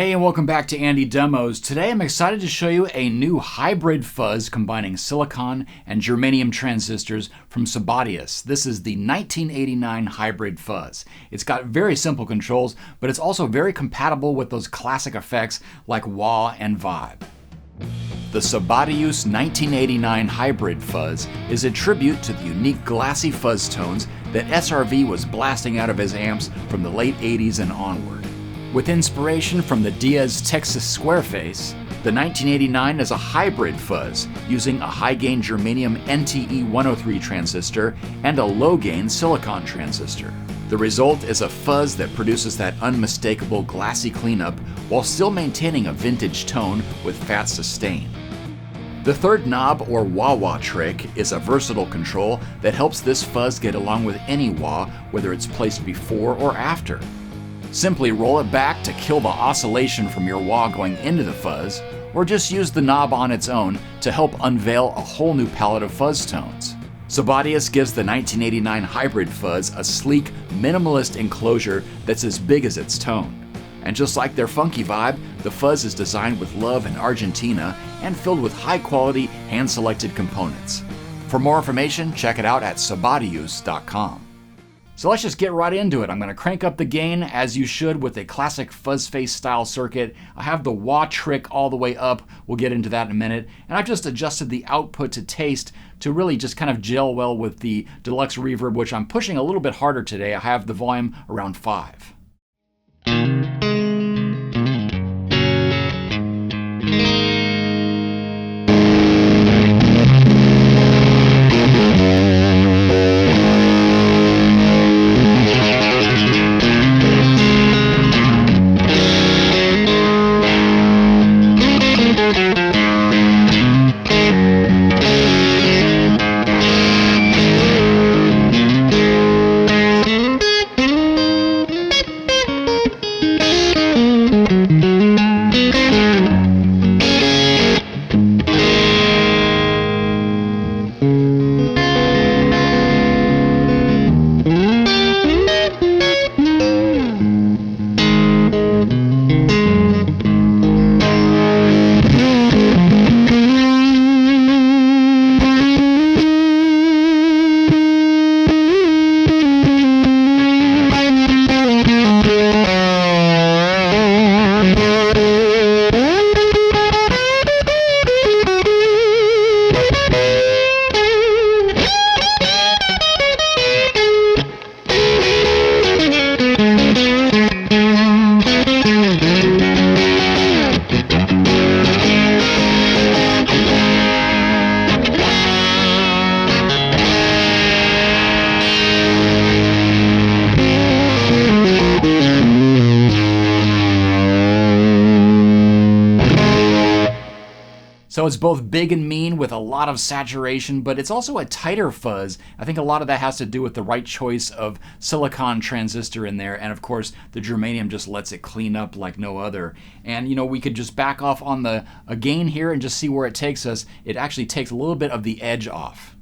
Hey, and welcome back to AndyDemos. Today I'm excited to show you a new hybrid fuzz combining silicon and germanium transistors from Sabbadius. This is the 1989 Hybrid Fuzz. It's got very simple controls, but it's also very compatible with those classic effects like wah and vibe. The Sabbadius 1989 Hybrid Fuzz is a tribute to the unique glassy fuzz tones that SRV was blasting out of his amps from the late 80s and onward. With inspiration from the Diaz Texas Square Face, the 1989 is a hybrid fuzz using a high gain germanium NTE 103 transistor and a low gain silicon transistor. The result is a fuzz that produces that unmistakable glassy cleanup while still maintaining a vintage tone with fat sustain. The third knob or wah-wah trick is a versatile control that helps this fuzz get along with any wah, whether it's placed before or after. Simply roll it back to kill the oscillation from your wah going into the fuzz, or just use the knob on its own to help unveil a whole new palette of fuzz tones. Sabbadius gives the 1989 Hybrid Fuzz a sleek, minimalist enclosure that's as big as its tone. And just like their funky vibe, the fuzz is designed with love in Argentina and filled with high-quality, hand-selected components. For more information, check it out at sabbadius.com. So let's just get right into it. I'm going to crank up the gain as you should with a classic fuzz face style circuit. I have the wah trick all the way up. We'll get into that in a minute. And I've just adjusted the output to taste to really just kind of gel well with the deluxe reverb, which I'm pushing a little bit harder today. I have the volume around 5. So it's both big and mean with a lot of saturation, but it's also a tighter fuzz. I think a lot of that has to do with the right choice of silicon transistor in there, and of course the germanium just lets it clean up like no other. And you know, we could just back off on a gain here and just see where it takes us. It actually takes a little bit of the edge off.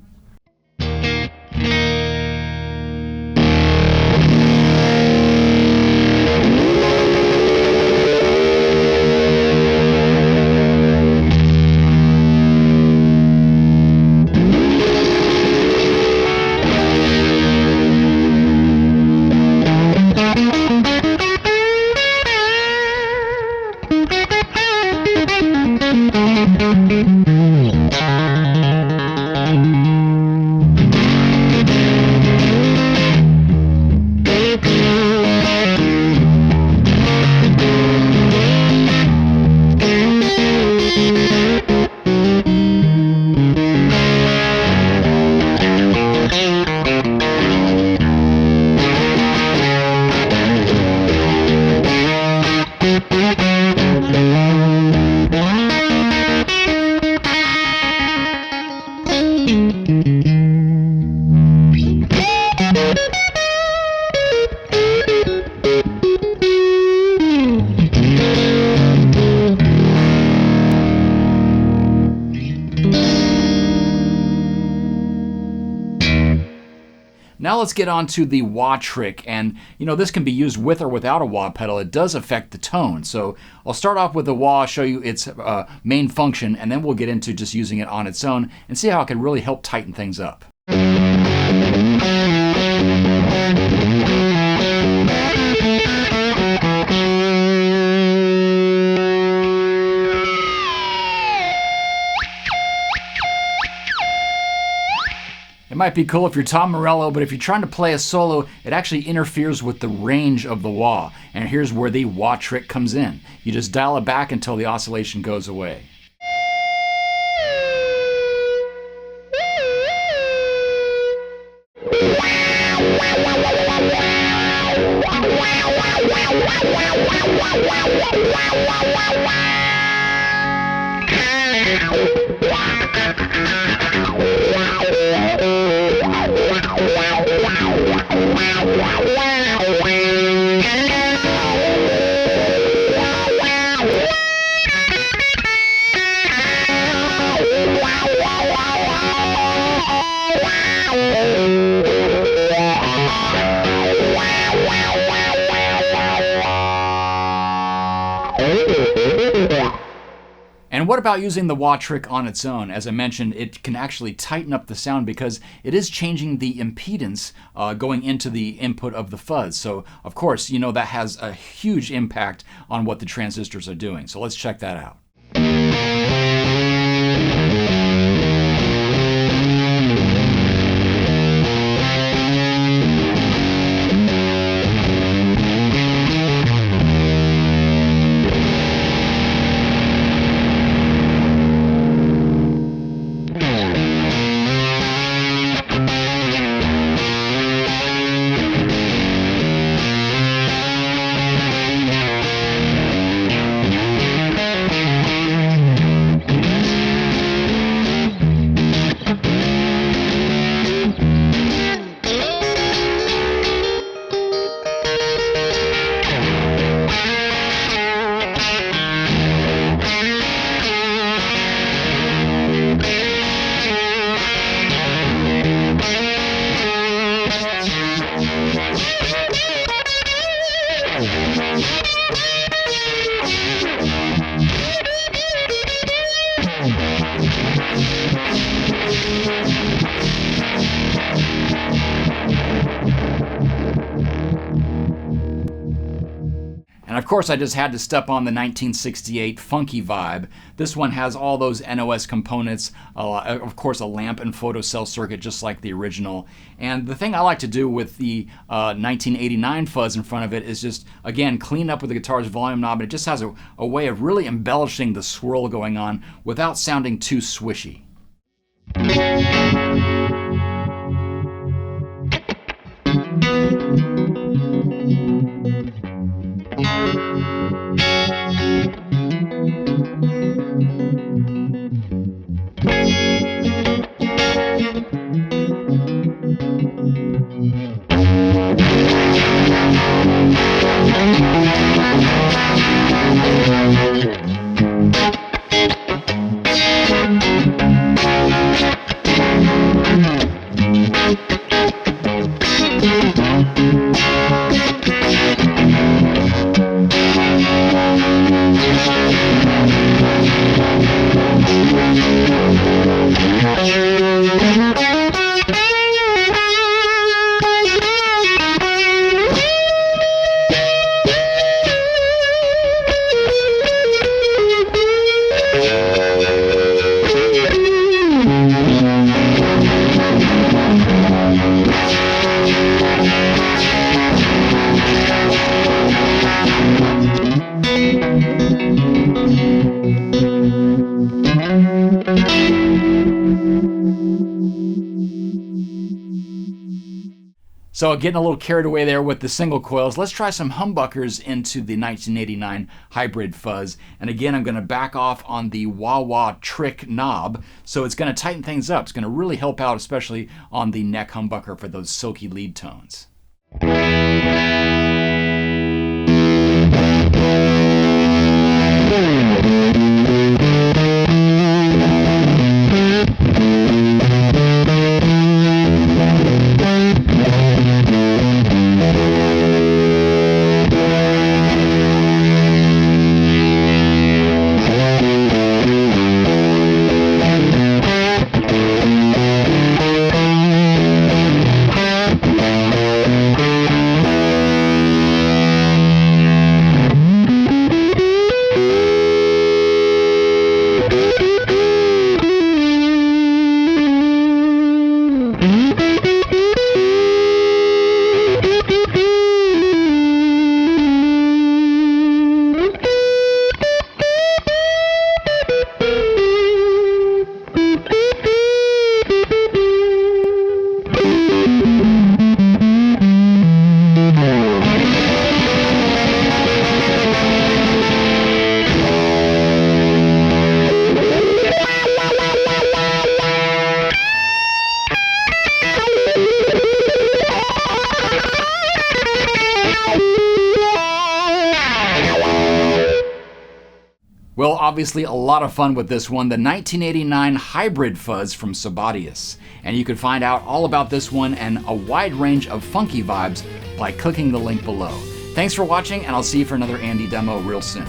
Now let's get on to the wah trick, and this can be used with or without a wah pedal. It does affect the tone. So I'll start off with the wah, show you its main function, and then we'll get into just using it on its own and see how it can really help tighten things up. It might be cool if you're Tom Morello, but if you're trying to play a solo, it actually interferes with the range of the wah. And here's where the wah trick comes in. You just dial it back until the oscillation goes away. And what about using the wah trick on its own? As I mentioned, it can actually tighten up the sound because it is changing the impedance going into the input of the fuzz. So, of course, that has a huge impact on what the transistors are doing. So let's check that out. And of course, I just had to step on the 1968 funky vibe. This one has all those NOS components, of course a lamp and photocell circuit just like the original. And the thing I like to do with the 1989 fuzz in front of it is just, again, clean up with the guitar's volume knob, and it just has a way of really embellishing the swirl going on without sounding too swishy. So getting a little carried away there with the single coils, let's try some humbuckers into the 1989 Hybrid Fuzz. And again, I'm going to back off on the wah-wah trick knob, so it's going to tighten things up. It's going to really help out, especially on the neck humbucker for those silky lead tones. Well, obviously a lot of fun with this one, the 1989 Hybrid Fuzz from Sabbadius. And you can find out all about this one and a wide range of funky vibes by clicking the link below. Thanks for watching, and I'll see you for another Andy demo real soon.